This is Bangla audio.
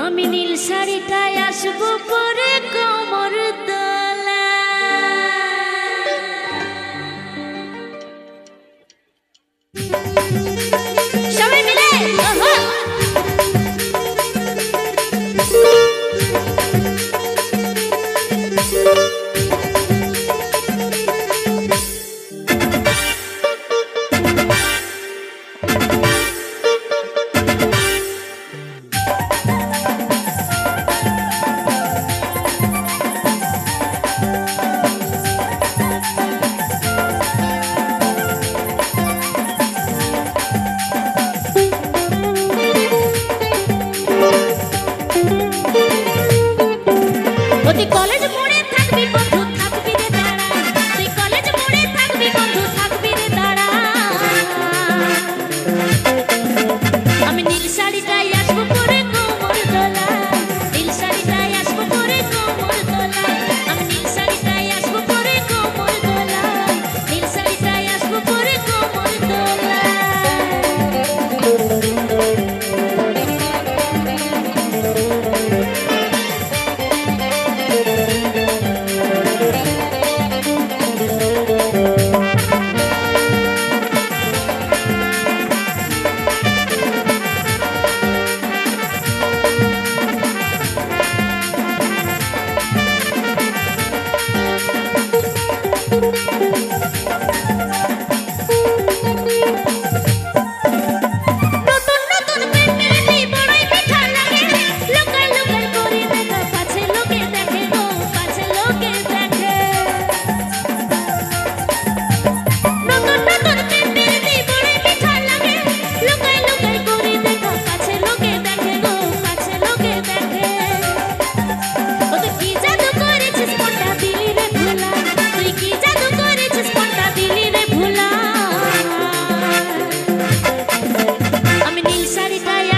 আমি নীল শাড়িটায় আসবো পরে কোমর দোলা। সবাই মিলে তুই কলেজ মোড়ে থাকবি বন্ধু থাকবি রে দাঁড়া, তুই কলেজ মোড়ে থাকবি বন্ধু থাকবি রে দাঁড়া। আমি নীল শাড়িটায় আসবো পরে কোমর দোলা, নীল শাড়িটায় আসবো পরে কোমর দোলা। আমি নীল শাড়িটায় আসবো পরে কোমর দোলা, নীল শাড়িটায় আসবো পরে কোমর দোলা। আমি নীল শাড়িটায়